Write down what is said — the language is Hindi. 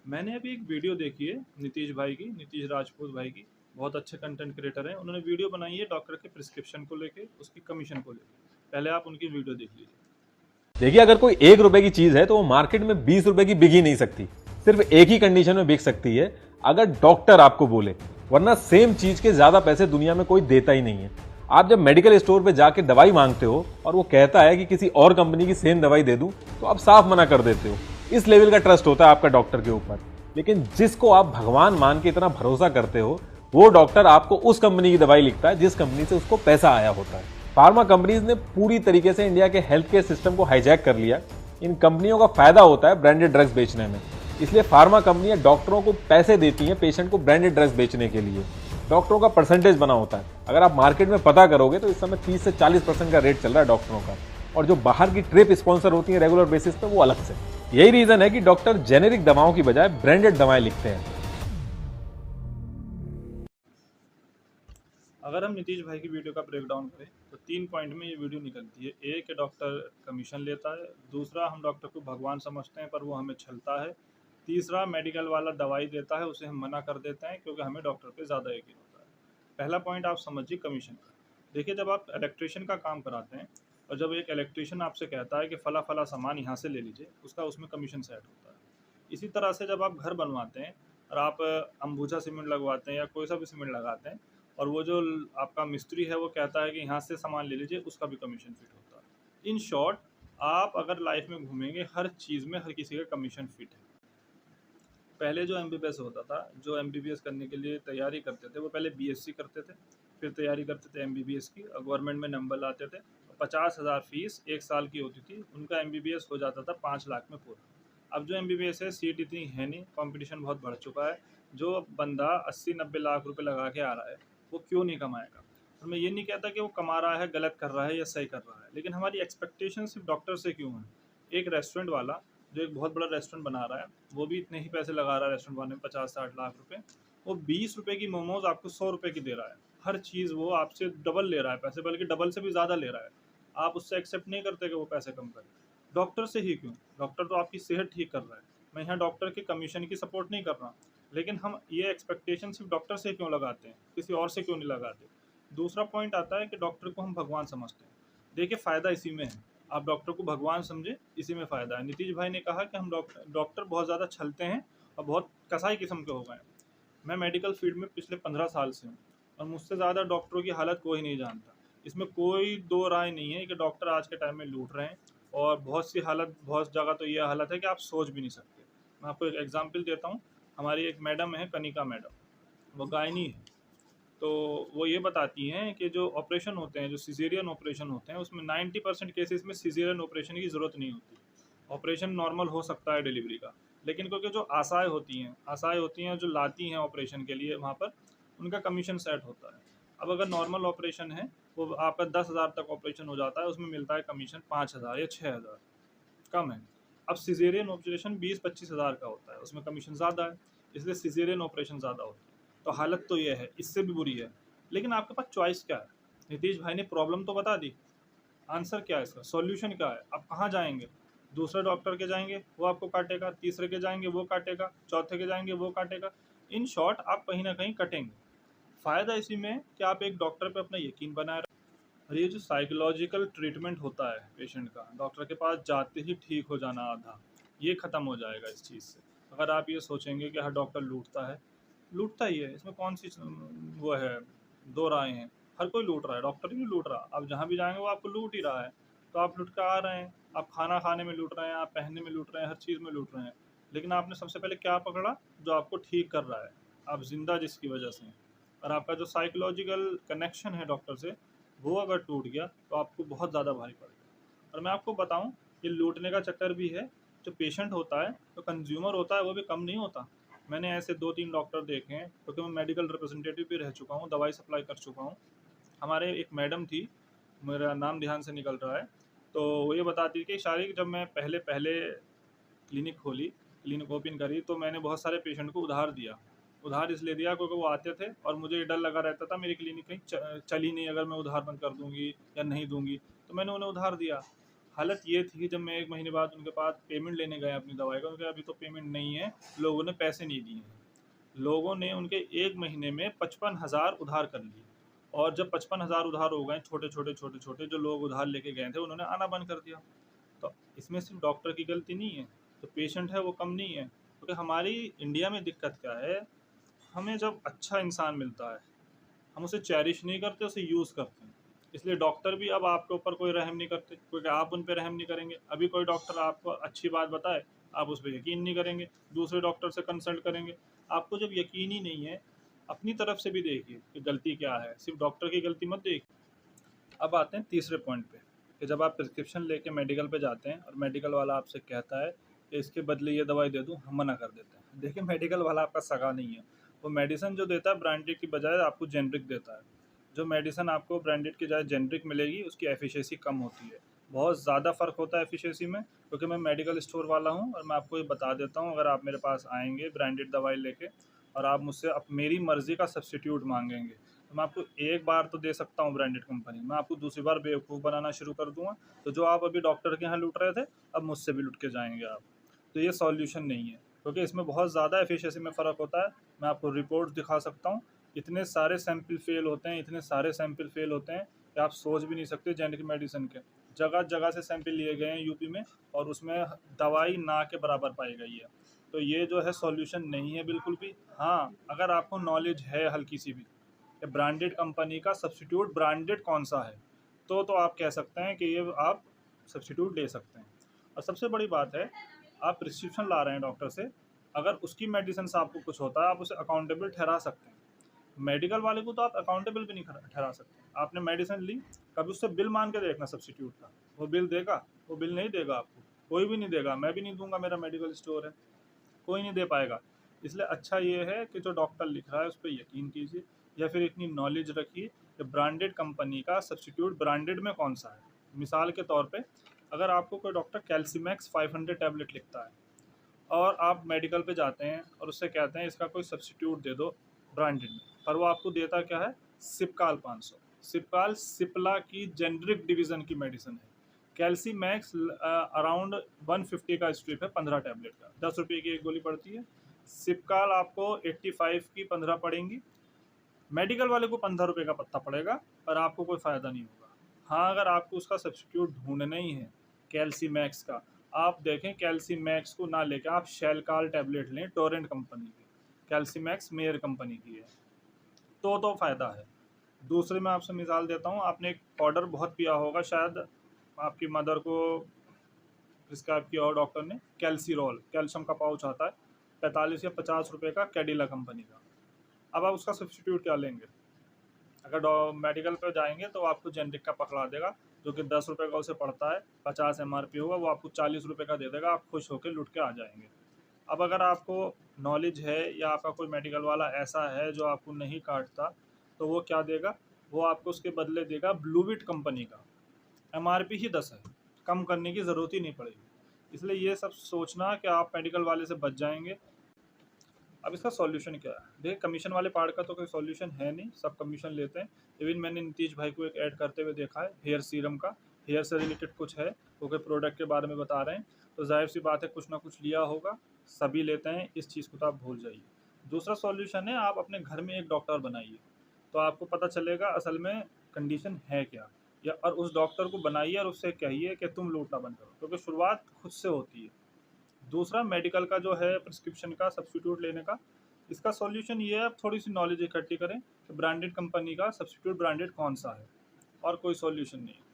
मैंने अभी एक वीडियो देखी है नीतीश भाई की, नीतीश राजपूत भाई की। बहुत अच्छे कंटेंट क्रिएटर हैं। उन्होंने वीडियो बनाई है डॉक्टर के प्रिस्क्रिप्शन को लेके, उसकी कमीशन को लेके। पहले आप उनकी वीडियो देख लीजिए। देखिए, अगर कोई 1 रुपए की चीज है तो वो मार्केट में 20 रुपए की बिक ही नहीं सकती। सिर्फ एक ही कंडीशन में बिक सकती है, अगर डॉक्टर आपको बोले, वरना सेम चीज के ज्यादा पैसे दुनिया में कोई देता ही नहीं है। आप जब मेडिकल स्टोर पे जाके दवाई मांगते हो और वो कहता है कि किसी और कंपनी की सेम दवाई दे दूं, तो आप साफ मना कर देते हो। इस लेवल का ट्रस्ट होता है आपका डॉक्टर के ऊपर। लेकिन जिसको आप भगवान मान के इतना भरोसा करते हो, वो डॉक्टर आपको उस कंपनी की दवाई लिखता है जिस कंपनी से उसको पैसा आया होता है। फार्मा कंपनीज ने पूरी तरीके से इंडिया के हेल्थ केयर सिस्टम को हाईजैक कर लिया। इन कंपनियों का फायदा होता है ब्रांडेड ड्रग्स बेचने में। इसलिए फार्मा कंपनियां डॉक्टरों को पैसे देती हैं पेशेंट को ब्रांडेड ड्रग्स बेचने के लिए। डॉक्टरों का परसेंटेज बना होता है। अगर आप मार्केट में पता करोगे तो इस समय 30 से 40% का रेट चल रहा है डॉक्टरों का। और जो बाहर की ट्रिप स्पॉन्सर होती है रेगुलर बेसिस पे, वो अलग से। यही रीजन है कि डॉक्टर जेनेरिक दवाओं की बजाय ब्रांडेड दवाएं लिखते हैं। अगर हम नीतीश भाई की वीडियो का ब्रेक डाउन करें तो 3 पॉइंट में ये वीडियो निकलती है। एक, डॉक्टर कमीशन लेता है। दूसरा, हम डॉक्टर को भगवान समझते हैं पर वो हमें छलता है। तीसरा, मेडिकल वाला दवाई देता है, उसे हम मना कर देते हैं क्योंकि हमें डॉक्टर पे ज़्यादा यकीन होता है। पहला पॉइंट आप समझिए कमीशन का। देखिए, जब आप इलेक्ट्रिशियन का काम कराते हैं और जब एक इलेक्ट्रिशियन आपसे कहता है कि फ़ला फ़ला सामान यहाँ से ले लीजिए, उसका उसमें कमीशन सेट होता है। इसी तरह से जब आप घर बनवाते हैं और आप अंबुजा सीमेंट लगवाते हैं या कोई सा भी सीमेंट लगाते हैं, और वो जो आपका मिस्त्री है वो कहता है कि यहाँ से सामान ले लीजिए, उसका भी कमीशन फिट होता है। इन शॉर्ट, आप अगर लाइफ में घूमेंगे, हर चीज़ में हर किसी का कमीशन फिट है। पहले जो एमबीबीएस होता था, जो एमबीबीएस करने के लिए तैयारी करते थे, वो पहले बीएससी करते थे, फिर तैयारी करते थे एमबीबीएस की, और गवर्नमेंट में नंबर लाते थे। 50,000 फीस 1 साल की होती थी, उनका एमबीबीएस हो जाता था 5 लाख में पूरा। अब जो एमबीबीएस है, सीट इतनी है नहीं, कंपटीशन बहुत बढ़ चुका है। जो बंदा 80-90 लाख रुपए लगा के आ रहा है, वो क्यों नहीं कमाएगा? और मैं ये नहीं कहता कि वो कमा रहा है, गलत कर रहा है या सही कर रहा है, लेकिन हमारी एक्सपेक्टेशन सिर्फ डॉक्टर से क्यों है? एक रेस्टोरेंट वाला जो एक बहुत बड़ा रेस्टोरेंट बना रहा है, वो भी इतने ही पैसे लगा रहा है रेस्टोरेंट वाले में, 50-60 लाख रुपए। वो 20 रुपए की मोमोज आपको 100 रुपए की दे रहा है। हर चीज़ वो आपसे डबल ले रहा है पैसे, बल्कि डबल से भी ज़्यादा ले रहा है। आप उससे एक्सेप्ट नहीं करते कि वो पैसे कम करे। डॉक्टर से ही क्यों? डॉक्टर तो आपकी सेहत ठीक कर रहा है। मैं यहाँ डॉक्टर के कमीशन की सपोर्ट नहीं कर रहा, लेकिन हम ये एक्सपेक्टेशन सिर्फ डॉक्टर से क्यों लगाते हैं, किसी और से क्यों नहीं लगाते? दूसरा पॉइंट आता है कि डॉक्टर को हम भगवान समझते हैं। देखिए, फ़ायदा इसी में है। आप डॉक्टर को भगवान समझे, इसी में फ़ायदा है। नीतीश भाई ने कहा कि हम डॉक्टर बहुत ज़्यादा छलते हैं और बहुत कसाई किस्म के हो गए हैं। मैं मेडिकल फील्ड में पिछले 15 साल से हूँ, और मुझसे ज़्यादा डॉक्टरों की हालत कोई नहीं जानता। इसमें कोई दो राय नहीं है कि डॉक्टर आज के टाइम में लूट रहे हैं। और बहुत सी हालत, बहुत जगह तो ये हालत है कि आप सोच भी नहीं सकते। मैं आपको एक एग्जांपल देता हूँ। हमारी एक मैडम है, कनिका मैडम, वो गायनी है। तो वो ये बताती हैं कि जो ऑपरेशन होते हैं, जो सिजेरियन ऑपरेशन होते हैं, उसमें 90% केसेस में सिजेरियन ऑपरेशन की ज़रूरत नहीं होती। ऑपरेशन नॉर्मल हो सकता है डिलीवरी का, लेकिन क्योंकि जो आशाएँ होती हैं जो लाती हैं ऑपरेशन के लिए वहाँ पर, उनका कमीशन सेट होता है। अब अगर नॉर्मल ऑपरेशन है, वो आपका 10,000 तक ऑपरेशन हो जाता है, उसमें मिलता है कमीशन 5,000 या 6,000, कम है। अब सिजेरियन ऑपरेशन 20-25 हज़ार का होता है, उसमें कमीशन ज़्यादा है, इसलिए सिजेरियन ऑपरेशन ज़्यादा होता है। तो हालत तो ये है, इससे भी बुरी है। लेकिन आपके पास चॉइस क्या है? नीतीश भाई ने प्रॉब्लम तो बता दी, आंसर क्या है इसका, सॉल्यूशन क्या है? आप कहाँ जाएंगे? दूसरे डॉक्टर के जाएंगे, वो आपको काटेगा। तीसरे के जाएंगे, वो काटेगा। चौथे के जाएंगे, वो काटेगा। इन शॉर्ट, आप कहीं ना कहीं कटेंगे। फ़ायदा इसी में है कि आप एक डॉक्टर पे अपना यकीन बनाए रखें। और ये जो साइकोलॉजिकल ट्रीटमेंट होता है पेशेंट का, डॉक्टर के पास जाते ही ठीक हो जाना आधा, ये ख़त्म हो जाएगा इस चीज़ से। अगर आप ये सोचेंगे कि हर डॉक्टर लूटता है, लूटता ही है, इसमें कौन सी वो है, दो राय हैं। हर कोई लूट रहा है, डॉक्टर ही नहीं लूट रहा। आप जहाँ भी जाएंगे वो आपको लूट ही रहा है। तो आप लुट कर आ रहे हैं। आप खाना खाने में लूट रहे हैं, आप पहनने में लूट रहे हैं, हर चीज़ में लूट रहे हैं। लेकिन आपने सबसे पहले क्या पकड़ा? जो आपको ठीक कर रहा है, आप जिंदा जिसकी वजह से हैं। और आपका जो साइकोलॉजिकल कनेक्शन है डॉक्टर से, वो अगर टूट गया तो आपको बहुत ज़्यादा भारी पड़ेगा। और मैं आपको बताऊं, ये लूटने का चक्कर भी है। जो पेशेंट होता है, जो कंज्यूमर होता है, वो भी कम नहीं होता। मैंने ऐसे 2-3 डॉक्टर देखे हैं, क्योंकि मैं मेडिकल रिप्रेजेंटेटिव भी रह चुका हूँ, दवाई सप्लाई कर चुका हूँ। हमारे एक मैडम थी, मेरा नाम ध्यान से निकल रहा है, तो वो ये बताती थी कि शारीरिक, जब मैं पहले पहले क्लिनिक खोली, क्लिनिक ओपन करी, तो मैंने बहुत सारे पेशेंट को उधार दिया। उधार इसलिए दिया क्योंकि वो आते थे और मुझे ये डर लगा रहता था मेरी क्लिनिक कहीं चली नहीं, अगर मैं उधार बंद कर दूंगी या नहीं दूंगी, तो मैंने उन्हें उधार दिया। हालत ये थी कि जब मैं 1 महीने बाद उनके पास पेमेंट लेने गया अपनी दवाई का, उनके अभी तो पेमेंट नहीं है, लोगों ने पैसे नहीं दिए हैं। लोगों ने उनके 1 महीने में 55,000 उधार कर लिए, और जब 55,000 उधार हो गए, छोटे-छोटे जो लोग उधार लेके गए थे, उन्होंने आना बंद कर दिया। तो इसमें सिर्फ़ डॉक्टर की गलती नहीं है, जो पेशेंट है वो कम नहीं है। क्योंकि हमारी इंडिया में दिक्कत क्या है, हमें जब अच्छा इंसान मिलता है, हम उसे चेरिश नहीं करते, उसे यूज़ करते हैं। इसलिए डॉक्टर भी अब आपके ऊपर कोई रहम नहीं करते, क्योंकि आप उन पे रहम नहीं करेंगे। अभी कोई डॉक्टर आपको अच्छी बात बताए, आप उस पे यकीन नहीं करेंगे, दूसरे डॉक्टर से कंसल्ट करेंगे। आपको जब यकीन ही नहीं है, अपनी तरफ से भी देखिए कि गलती क्या है, सिर्फ़ डॉक्टर की गलती मत देखिए। अब आते हैं तीसरे पॉइंट पे, कि जब आप प्रिस्क्रिप्शन लेके मेडिकल पे जाते हैं और मेडिकल वाला आपसे कहता है कि इसके बदले ये दवाई दे दूँ, हम मना कर देते हैं। देखिए, मेडिकल वाला आपका सगा नहीं है, वो मेडिसिन जो देता है ब्रांडेड की बजाय आपको जेनरिक देता है। जो मेडिसिन आपको ब्रांडेड की बजाय जेनरिक मिलेगी, उसकी एफिशिएंसी कम होती है, बहुत ज़्यादा फ़र्क होता है एफिशिएंसी में। क्योंकि मैं मेडिकल स्टोर वाला हूँ और मैं आपको ये बता देता हूँ, अगर आप मेरे पास आएँगे ब्रांडेड दवाई लेके और आप मुझसे मेरी मर्ज़ी का सब्स्टिट्यूट मांगेंगे, तो मैं आपको एक बार तो दे सकता हूँ ब्रांडेड कंपनी, मैं आपको दूसरी बार बेवकूफ़ बनाना शुरू कर दूँगा। तो जो आप अभी डॉक्टर के यहाँ लूट रहे थे, अब मुझसे भी लूट के जाएँगे आप। तो ये सॉल्यूशन नहीं है, क्योंकि इसमें बहुत ज़्यादा एफिशिएंसी में फ़र्क होता है। मैं आपको रिपोर्ट दिखा सकता हूँ, इतने सारे सैंपल फ़ेल होते हैं, इतने सारे सैंपल फ़ेल होते हैं कि आप सोच भी नहीं सकते जेनेरिक मेडिसिन के। जगह-जगह से सैंपल लिए गए हैं यूपी में, और उसमें दवाई ना के बराबर पाई गई है। तो ये जो है सॉल्यूशन नहीं है बिल्कुल भी। हाँ, अगर आपको नॉलेज है हल्की सी भी कि ब्रांडेड कंपनी का सब्स्टिट्यूट ब्रांडेड कौन-सा है, तो आप कह सकते हैं कि ये आप सब्स्टिट्यूट ले सकते हैं। और सबसे बड़ी बात है, आप प्रिस्क्रिप्शन ला रहे हैं डॉक्टर से, अगर उसकी मेडिसिन से आपको कुछ होता है, आप उसे अकाउंटेबल ठहरा सकते हैं। मेडिकल वाले को तो आप अकाउंटेबल भी नहीं ठहरा सकते। आपने मेडिसिन ली, कभी उससे बिल माँग के देखना सब्स्टिट्यूट का, वो बिल देगा? वो बिल नहीं देगा आपको, कोई भी नहीं देगा, मैं भी नहीं दूँगा, मेरा मेडिकल स्टोर है, कोई नहीं दे पाएगा। इसलिए अच्छा ये है कि जो डॉक्टर लिख रहा है उस पे यकीन कीजिए, या फिर इतनी नॉलेज रखिए कि ब्रांडेड कंपनी का सब्स्टिट्यूट ब्रांडेड में कौन-सा है। मिसाल के तौर पे, अगर आपको कोई डॉक्टर कैल्सीमैक्स 500 टैबलेट लिखता है और आप मेडिकल पे जाते हैं और उससे कहते हैं इसका कोई सब्स्टिट्यूट दे दो ब्रांडेड में, पर वो आपको देता क्या है? सिपकाल 500। सिपकाल सिप्ला की जेनरिक डिवीज़न की मेडिसिन है। कैल्सीमैक्स अराउंड 150 का स्ट्रिप है, 15 टैबलेट का, 10 रुपये की एक गोली पड़ती है। सिपकाल आपको 85 की 15 पड़ेंगी। मेडिकल वाले को 15 रुपये का पत्ता पड़ेगा, पर आपको कोई फ़ायदा नहीं होगा। हाँ, अगर आपको उसका सब्स्टिट्यूट ढूँढना ही है कैल्सीमैक्स का, आप देखें कैल्सीमैक्स को ना लेके आप शेलकाल टैबलेट लें टोरेंट कंपनी की, कैल्सीमैक्स मेयर कंपनी की है, तो फ़ायदा है। दूसरे मैं आपसे मिसाल देता हूँ, आपने एक पाउडर बहुत पिया होगा शायद, आपकी मदर को प्रिस्क्राइब किया हो डॉक्टर ने, कैल्सीरोल, कैल्शियम का पाउच आता है, 45 या 50 रुपये का, कैडिला कंपनी का। अब आप उसका सब्स्टिट्यूट क्या लेंगे? अगर मेडिकल पे जाएंगे तो आपको जेनरिक का पकड़ा देगा, जो कि 10 रुपये का उसे पड़ता है, 50 MRP होगा, वो आपको 40 रुपये का दे देगा, आप खुश होकर लुट के आ जाएंगे। अब अगर आपको नॉलेज है या आपका कोई मेडिकल वाला ऐसा है जो आपको नहीं काटता, तो वो क्या देगा? वो आपको उसके बदले देगा ब्लूबिट कंपनी का, MRP ही 10 है, कम करने की ज़रूरत ही नहीं पड़ेगी। इसलिए ये सब सोचना कि आप मेडिकल वाले से बच जाएंगे। अब इसका सॉल्यूशन क्या है? देखिए, कमीशन वाले पार्ट का तो कोई सॉल्यूशन है नहीं, सब कमीशन लेते हैं। इवन मैंने नीतीश भाई को एक ऐड करते हुए देखा है हेयर सीरम का, हेयर से रिलेटेड कुछ है, वो कोई प्रोडक्ट के बारे में बता रहे हैं, तो जाहिर सी बात है कुछ ना कुछ लिया होगा, सभी लेते हैं, इस चीज़ को तो आप भूल जाइए। दूसरा सॉल्यूशन है, आप अपने घर में एक डॉक्टर बनाइए, तो आपको पता चलेगा असल में कंडीशन है क्या, या और उस डॉक्टर को बनाइए और उससे कहिए कि तुम लूटना बंद करो, क्योंकि शुरुआत खुद से होती है। दूसरा, मेडिकल का जो है प्रिस्क्रिप्शन का सब्स्टिट्यूट लेने का, इसका सॉल्यूशन ये है, आप थोड़ी सी नॉलेज इकट्ठी करें कि ब्रांडेड कंपनी का सब्स्टिट्यूट ब्रांडेड कौन सा है, और कोई सॉल्यूशन नहीं है।